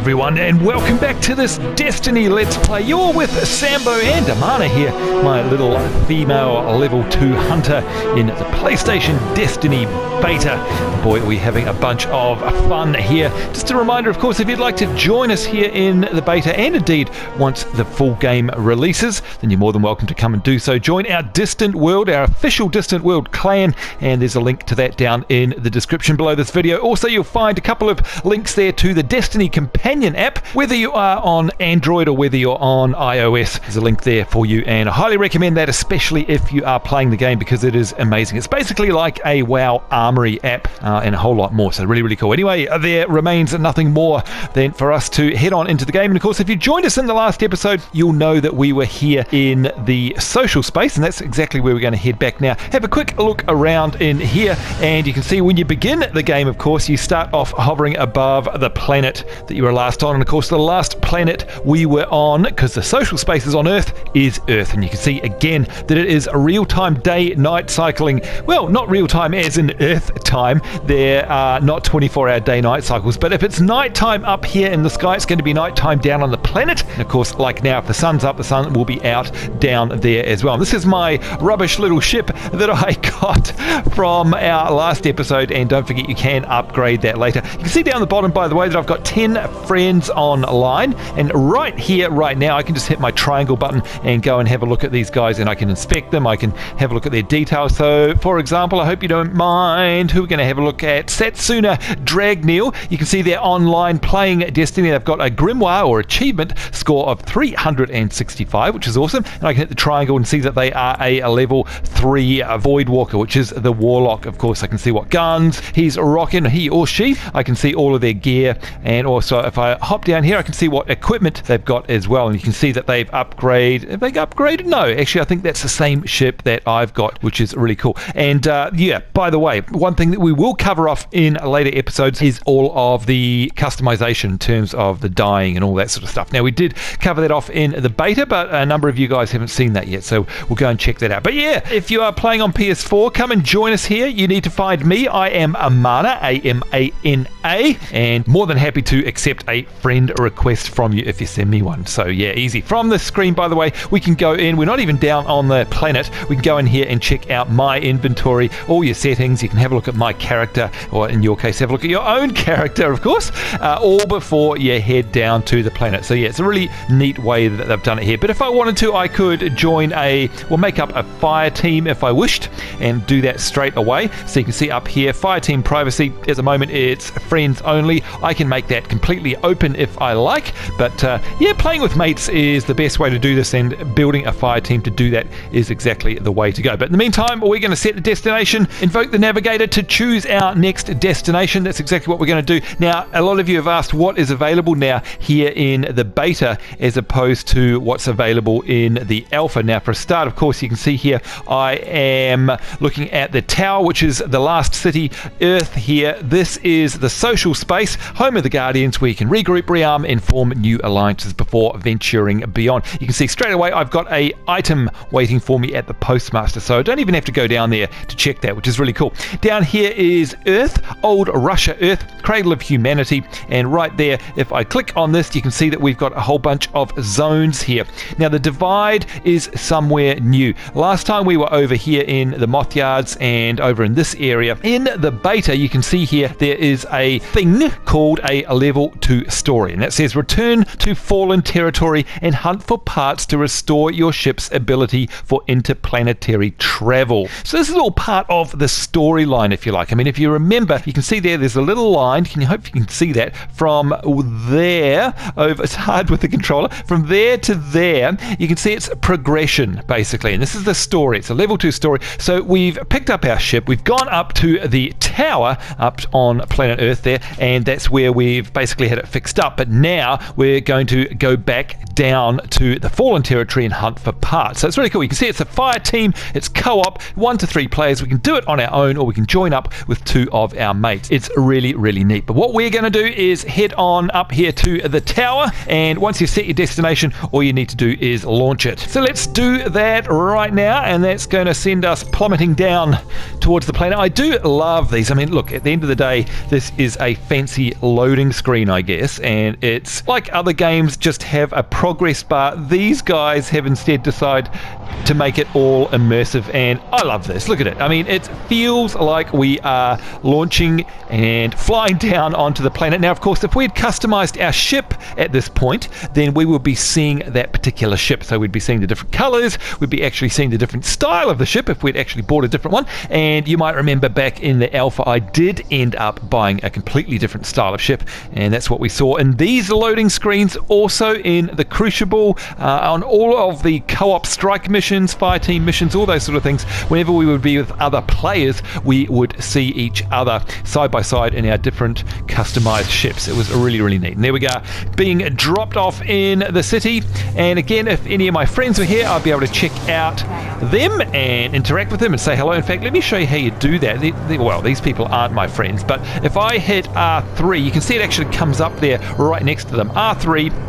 everyone, and welcome back to this Destiny Let's Play. You're with Sambo and Amana here, my little female level 2 hunter in the PlayStation Destiny beta. Boy, are we having a bunch of fun here. Just a reminder, of course, if you'd like to join us here in the beta, and indeed once the full game releases, then you're more than welcome to come and do so. Join our Distant World, our official Distant World clan, and there's a link to that down in the description below this video. Also, you'll find a couple of links there to the Destiny Companion app, whether you are on Android or whether you're on iOS. There's a link there for you, and I highly recommend that, especially if you are playing the game, because it is amazing. It's basically like a WoW Armory app and a whole lot more, so really cool. Anyway, there remains nothing more than for us to head on into the game. And of course, if you joined us in the last episode, you'll know that we were here in the social space, and that's exactly where we're going to head back now. Have a quick look around in here, and you can see when you begin the game, of course, you start off hovering above the planet that you were last on. And of course, the last planet we were on, because the social space is on Earth, is Earth. And you can see again that it is a real-time day-night cycling. Well, not real-time as in Earth time. There are not 24-hour day-night cycles, but if it's nighttime up here in the sky, it's going to be nighttime down on the planet. And of course, like now, if the sun's up, the sun will be out down there as well. And this is my rubbish little ship that I got from our last episode, and don't forget you can upgrade that later. You can see down the bottom, by the way, that I've got 10 friends online, and right here, right now, I can just hit my triangle button and go and have a look at these guys, and I can inspect them. I can have a look at their details. So, for example, I hope you don't mind who we're going to have a look at. Satsuna Dragneel. You can see they're online playing Destiny. They've got a grimoire or achievement score of 365, which is awesome. And I can hit the triangle and see that they are a level 3 Void Walker, which is the Warlock. Of course, I can see what guns he's rocking, he or she. I can see all of their gear, and also if I hop down here, I can see what equipment they've got as well. And you can see that they've upgraded. Have they upgraded? No, actually, I think that's the same ship that I've got, which is really cool. And yeah, by the way, one thing that we will cover off in later episodes is all of the customization in terms of the dyeing and all that sort of stuff. Now, we did cover that off in the beta, but a number of you guys haven't seen that yet, so we'll go and check that out. But yeah, if you are playing on PS4, come and join us here. You need to find me. I am Amana, A-M-A-N-A, and more than happy to accept a friend request from you if you send me one. So yeah, easy. From the screen, by the way, we can go in. We're not even down on the planet. We can go in here and check out my inventory, all your settings. You can have a look at my character, or in your case, have a look at your own character, of course, all before you head down to the planet. So yeah, it's a really neat way that they've done it here. But if I wanted to, I could join make up a fire team if I wished, and do that straight away. So you can see up here, fire team privacy. At the moment, it's friends only. I can make that completely open if I like, but yeah, playing with mates is the best way to do this, and building a fire team to do that is exactly the way to go. But in the meantime, we're going to set the destination, invoke the navigator to choose our next destination. That's exactly what we're going to do. Now, a lot of you have asked what is available now here in the beta as opposed to what's available in the alpha. Now, for a start, of course, you can see here I am looking at the tower, which is the last city, Earth here. This is the social space, home of the Guardians, where you can regroup, rearm, and form new alliances before venturing beyond. You can see straight away I've got a item waiting for me at the postmaster, so I don't even have to go down there to check that, which is really cool. Down here is Earth, old Russia Earth, cradle of humanity, and right there, if I click on this, you can see that we've got a whole bunch of zones here. Now, the divide is somewhere new. Last time we were over here in the Moth Yards and over in this area. In the beta, you can see here there is a thing called a level 2 story, and that says return to fallen territory and hunt for parts to restore your ship's ability for interplanetary travel. So this is all part of the storyline, if you like. I mean, if you remember, you can see there's a little line. Hope you can see that from there over. It's hard with the controller. From there to there, you can see it's progression basically, and this is the story. It's a level 2 story. So we've picked up our ship. We've gone up to the tower up on planet Earth there, and that's where we've basically had it fixed up. But now we're going to go back down to the fallen territory and hunt for parts. So it's really cool. You can see it's a fire team. It's co-op, 1 to 3 players. We can do it on our own, or we can join up with 2 of our mates. It's really neat. But what we're going to do is head on up here to the tower, and once you set your destination, all you need to do is launch it. So let's do that right now, and that's going to send us plummeting down towards the planet. I do love these. I mean, look, at the end of the day, this is a fancy loading screen, I guess. FPS, and it's like other games just have a progress bar. These guys have instead decided to make it all immersive, and I love this. Look at it. I mean, it feels like we are launching and flying down onto the planet. Now, of course, if we had customized our ship at this point, then we would be seeing that particular ship. So we'd be seeing the different colors, we'd be actually seeing the different style of the ship if we'd actually bought a different one. And you might remember back in the alpha, I did end up buying a completely different style of ship, and that's what we saw in these loading screens, also in the Crucible, on all of the co-op strike missions, fireteam missions, all those sort of things. Whenever we would be with other players, we would see each other side by side in our different customized ships. It was really, really neat. And there we go, being dropped off in the city. And again, if any of my friends were here, I'd be able to check out them and interact with them and say hello. In fact, let me show you how you do that. Well, these people aren't my friends, but if I hit R3, you can see it actually comes up there right next to them. R3,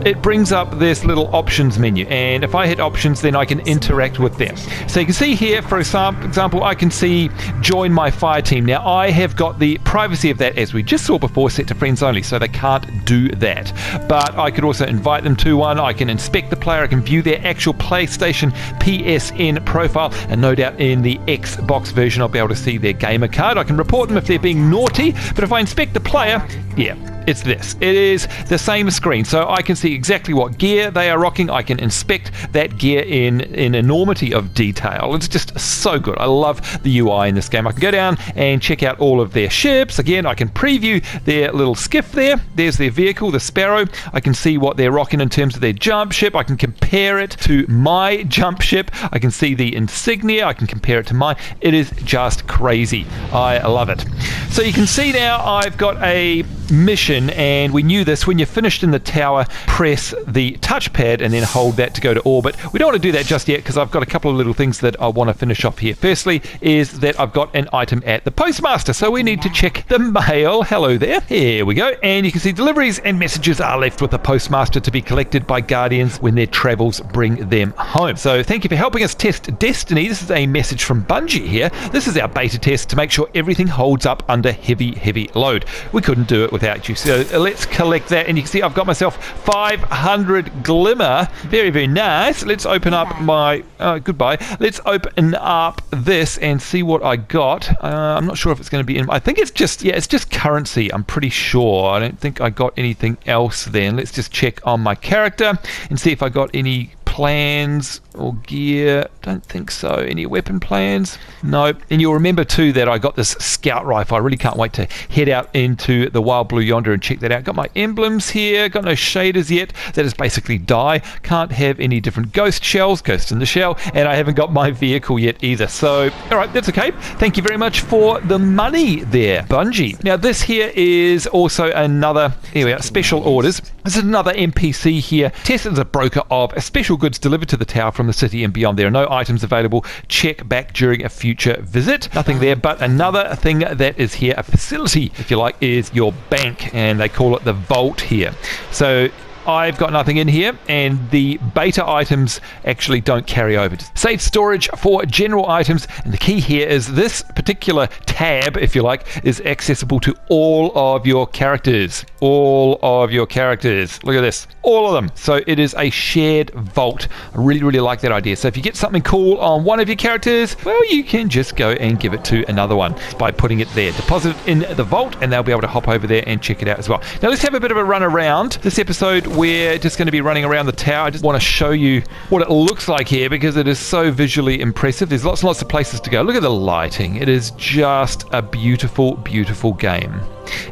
it brings up this little options menu, and if I hit options, then I can interact with them. So you can see here, for example, I can see join my fire team. Now, I have got the privacy of that, as we just saw before, set to friends only, so they can't do that. But I could also invite them to one. I can inspect the player. I can view their actual PlayStation PSN profile, and no doubt in the Xbox version, I'll be able to see their gamer card. I can report them if they're being naughty, but if I inspect the player, yeah, it's this. It is the same screen, so I can see exactly what gear they are rocking. I can inspect that gear in enormity of detail. It's just so good. I love the UI in this game. I can go down and check out all of their ships. Again, I can preview their little skiff there. There's their vehicle, the Sparrow. I can see what they're rocking in terms of their jump ship. I can compare it to my jump ship. I can see the insignia. I can compare it to mine. It is just crazy. I love it. So you can see now I've got a mission, and we knew this. When you're finished in the tower, press the touchpad and then hold that to go to orbit. We don't want to do that just yet because I've got a couple of little things that I want to finish off here. Firstly is that I've got an item at the postmaster, so we need to check the mail. Hello there. Here we go, and you can see deliveries and messages are left with the postmaster to be collected by guardians when their travels bring them home. So thank you for helping us test Destiny. This is a message from Bungie here. This is our beta test to make sure everything holds up under heavy load. We couldn't do it without you. So let's collect that, and you can see I've got myself 500 glimmer. Very, very nice. Let's open up my goodbye. Let's open up this and see what I got. I'm not sure if it's going to be in. I think it's just, yeah, it's just currency. I'm pretty sure. I don't think I got anything else then. Let's just check on my character and see if I got any plans or gear. Don't think so. Any weapon plans? Nope. And you'll remember too that I got this scout rifle. I really can't wait to head out into the wild blue yonder and check that out. Got my emblems here. Got no shaders yet. That is basically die. Can't have any different ghost shells. Ghost in the shell. And I haven't got my vehicle yet either. So, alright, that's okay. Thank you very much for the money there, Bungie. Now this here is also another, here we are, special orders. This is another NPC here. Tess is a broker of special goods delivered to the tower from the city and beyond. There are no items available. Check back during a future visit. Nothing there, but another thing that is here, a facility, if you like, is your bank, and they call it the vault here. So I've got nothing in here, and the beta items actually don't carry over. Save storage for general items, and the key here is this particular tab, if you like, is accessible to all of your characters. All of your characters. Look at this. All of them. So it is a shared vault. I really, really like that idea. So if you get something cool on one of your characters, well, you can just go and give it to another one by putting it there. Deposit it in the vault, and they'll be able to hop over there and check it out as well. Now let's have a bit of a run around. This episode, we're just going to be running around the tower. I just want to show you what it looks like here because it is so visually impressive. There's lots and lots of places to go. Look at the lighting. It is just a beautiful, beautiful game.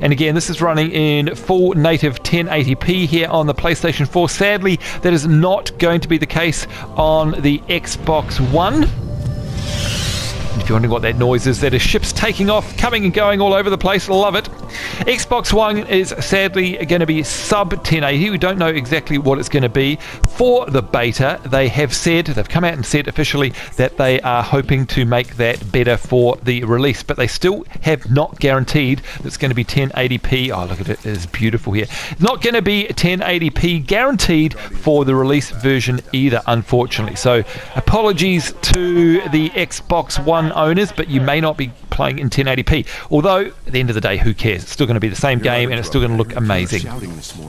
And again, this is running in full native 1080p here on the PlayStation 4. Sadly, that is not going to be the case on the Xbox One. If you're wondering what that noise is, that is ships taking off, coming and going all over the place. Love it. Xbox One is sadly going to be sub 1080. We don't know exactly what it's going to be. for the beta. They have said, they've come out and said officially that they are hoping to make that better for the release, but they still have not guaranteed that it's going to be 1080p. Oh, look at it, it is beautiful here. Not going to be 1080p guaranteed for the release version either, unfortunately. So apologies to the Xbox One owners, but you may not be playing in 1080p. Although, at the end of the day, who cares? It's still going to be the same game and it's still going to look amazing.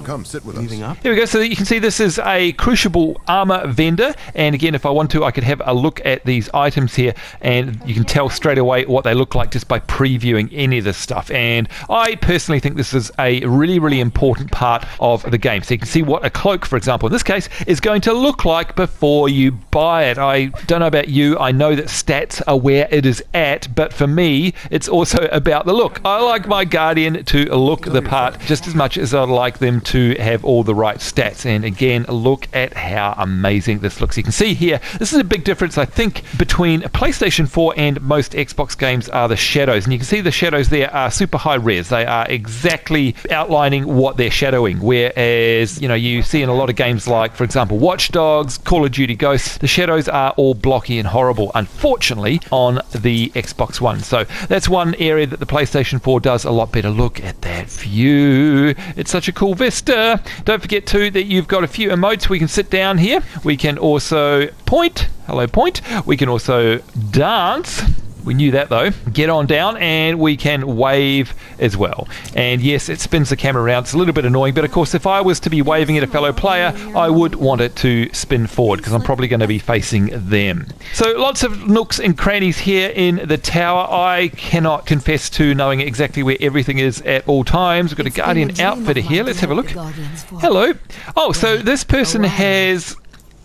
Come sit with us. Here we go. So you can see this is a Crucible armor vendor, and again, if I want to, I could have a look at these items here, and you can tell straight away what they look like just by previewing any of this stuff. And I personally think this is a really, really important part of the game. So you can see what a cloak, for example, in this case, is going to look like before you buy it. I don't know about you. I know that stats are where it is at, but for me, it's also about the look. I like my Guardian to look the part just as much as I like them to have all the right stats. And again, look at how amazing this looks. You can see here, this is a big difference, I think, between PlayStation 4 and most Xbox games are the shadows. And you can see the shadows there are super high res. They are exactly outlining what they're shadowing. Whereas, you know, you see in a lot of games like, for example, Watch Dogs, Call of Duty Ghosts, the shadows are all blocky and horrible, unfortunately, on the Xbox One. So that's one area that the PlayStation 4 does a lot better. Look at that view. It's such a cool vista. Don't forget too that you've got a few emotes. We can sit down here. We can also point. Hello, point. We can also dance. We knew that though. Get on down, and we can wave as well. And yes, it spins the camera around. It's a little bit annoying, but of course if I was to be waving at a fellow player, I would want it to spin forward because I'm probably going to be facing them. So lots of nooks and crannies here in the tower. I cannot confess to knowing exactly where everything is at all times. We've got a Guardian outfitter here. Let's have a look. Hello. Oh, so this person has...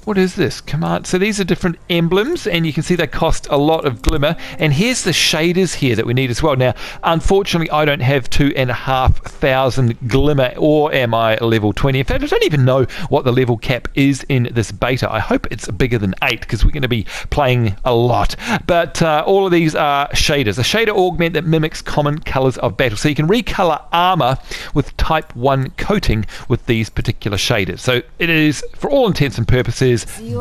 What is this? Command. So these are different emblems, and you can see they cost a lot of glimmer. And here's the shaders here that we need as well. Now, unfortunately, I don't have 2,500 glimmer, or am I level 20? In fact, I don't even know what the level cap is in this beta. I hope it's bigger than 8 because we're going to be playing a lot. But all of these are shaders. A shader augment that mimics common colors of battle. So you can recolor armor with type 1 coating with these particular shaders. So it is, for all intents and purposes,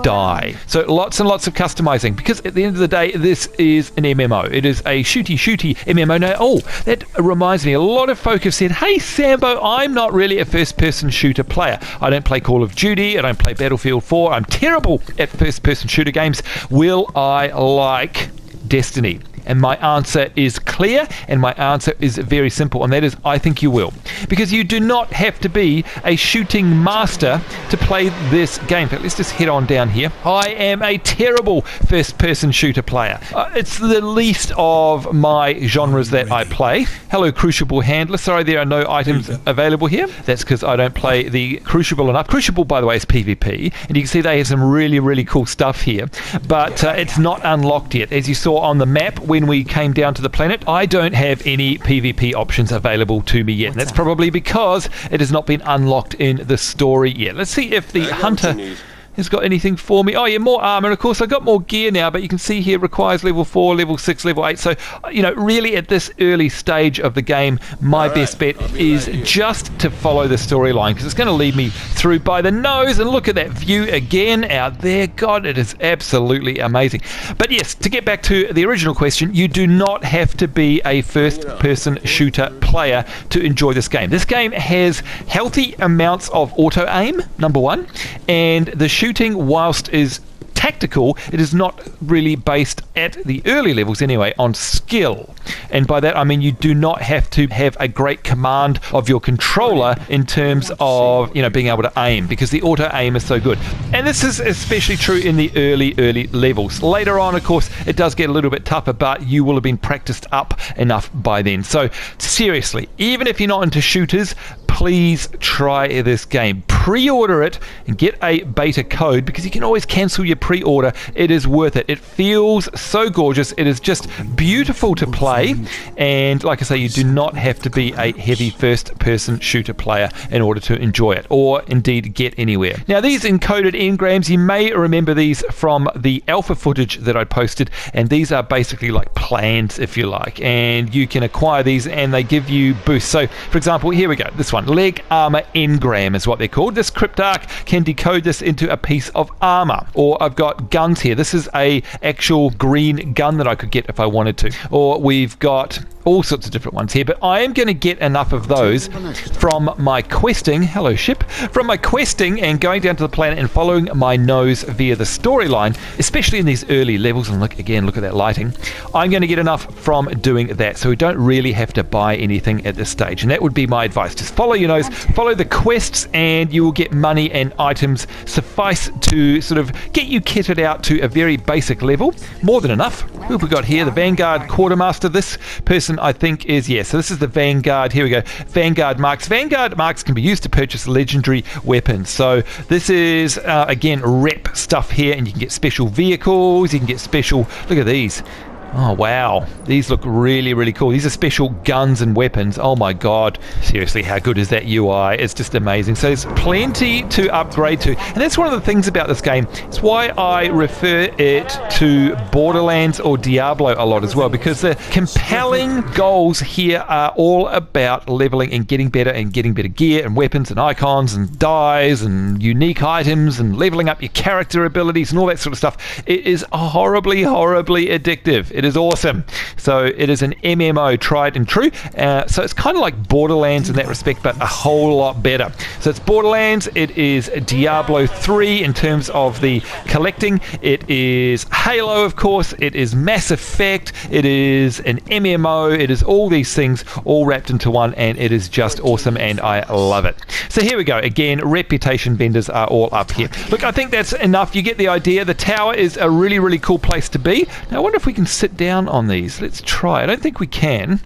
dye. So lots and lots of customizing, because at the end of the day, this is an MMO. It is a shooty MMO. Now, oh, that reminds me, a lot of folk have said, hey Sambo, I'm not really a first-person shooter player. I don't play Call of Duty, I don't play Battlefield 4, I'm terrible at first-person shooter games. Will I like Destiny? And my answer is clear, and my answer is very simple, and that is I think you will. Because you do not have to be a shooting master to play this game. In fact, let's just head on down here. I am a terrible first-person shooter player. It's the least of my genres that I play. Hello, Crucible Handler. Sorry, there are no items available here. That's because I don't play the Crucible enough. Crucible, by the way, is PvP, and you can see they have some really, really cool stuff here. But it's not unlocked yet. As you saw on the map, when we came down to the planet, I don't have any PvP options available to me yet, and that's probably because it has not been unlocked in the story yet. Let's see if the hunter has got anything for me. Oh yeah, more armor. Of course, I've got more gear now, but you can see here requires level 4, level 6, level 8. So, you know, really at this early stage of the game, my best bet is just to follow the storyline, because it's going to lead me through by the nose. And look at that view again out there. God, it is absolutely amazing. But yes, to get back to the original question, you do not have to be a first-person shooter player to enjoy this game. This game has healthy amounts of auto-aim, number one, and the shooting, whilst is tactical, it is not really based, at the early levels anyway, on skill. And by that I mean you do not have to have a great command of your controller in terms of, you know, being able to aim, because the auto aim is so good. And this is especially true in the early levels. Later on, of course, it does get a little bit tougher, but you will have been practiced up enough by then. So seriously, even if you're not into shooters, please try this game. Pre-order it and get a beta code, because you can always cancel your pre-order. It is worth it. It feels so gorgeous. It is just beautiful to play, and like I say, you do not have to be a heavy first-person shooter player in order to enjoy it, or indeed get anywhere. Now, these encoded engrams, you may remember these from the alpha footage that I posted, and these are basically like plans, if you like, and you can acquire these and they give you boosts. So, for example, here we go, this one. one. Leg armor engram is what they're called. This cryptarch can decode this into a piece of armor. Or I've got guns here. This is a actual green gun that I could get if I wanted to. Or we've got all sorts of different ones here, but I am going to get enough of those from my questing, hello ship, from my questing and going down to the planet and following my nose via the storyline, especially in these early levels. And look at that lighting. I'm going to get enough from doing that, so we don't really have to buy anything at this stage, and that would be my advice. Just follow your nose, follow the quests, and you will get money and items suffice to sort of get you kitted out to a very basic level. More than enough. Who have we got here? The Vanguard Quartermaster. This person I think is, so this is the Vanguard. Here we go. Vanguard Marks. Vanguard Marks can be used to purchase legendary weapons. So this is, again, rep stuff here, and you can get special vehicles. You can get special, look at these. Oh wow, these look really, really cool. These are special guns and weapons. Oh my god, seriously, how good is that UI? It's just amazing. So there's plenty to upgrade to, and that's one of the things about this game. It's why I refer it to Borderlands or Diablo a lot as well, because the compelling goals here are all about leveling and getting better gear and weapons and icons and dyes and unique items and leveling up your character abilities and all that sort of stuff. It is horribly, horribly addictive. It is awesome. So it is an MMO tried and true. So it's kind of like Borderlands in that respect, but a whole lot better. So it's Borderlands. It is Diablo 3 in terms of the collecting. It is Halo, of course. It is Mass Effect. It is an MMO. It is all these things all wrapped into one, and it is just awesome, and I love it. So here we go. Again, reputation vendors are all up here. Look, I think that's enough. You get the idea. The tower is a really, really cool place to be. Now, I wonder if we can sit down on these. Let's try. I don't think we can.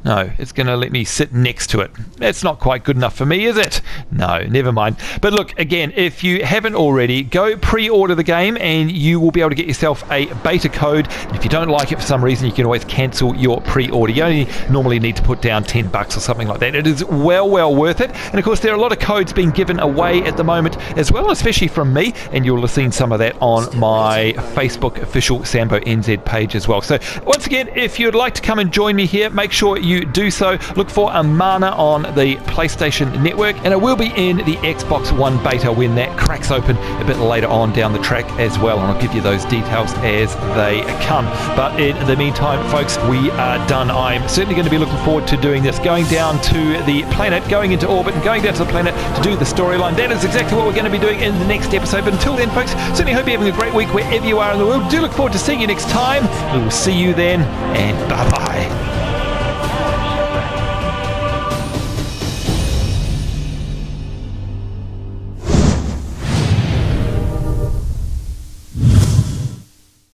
No, it's going to let me sit next to it. That's not quite good enough for me, is it? No, never mind. But look, again, if you haven't already, go pre-order the game and you will be able to get yourself a beta code. And if you don't like it for some reason, you can always cancel your pre-order. You only normally need to put down $10 or something like that. It is well worth it. And of course, there are a lot of codes being given away at the moment as well, especially from me. And you'll have seen some of that on my Facebook official Sambo NZ page as well. So once again, if you'd like to come and join me here, make sure you do so. Look for Amana on the PlayStation Network, and it will be in the Xbox One beta when that cracks open a bit later on down the track as well, and I'll give you those details as they come. But in the meantime, folks, we are done. I'm certainly going to be looking forward to doing this, going down to the planet, going into orbit and going down to the planet to do the storyline. That is exactly what we're going to be doing in the next episode. But until then, folks, certainly hope you're having a great week wherever you are in the world. Do look forward to seeing you next time. We will see you then, and bye-bye.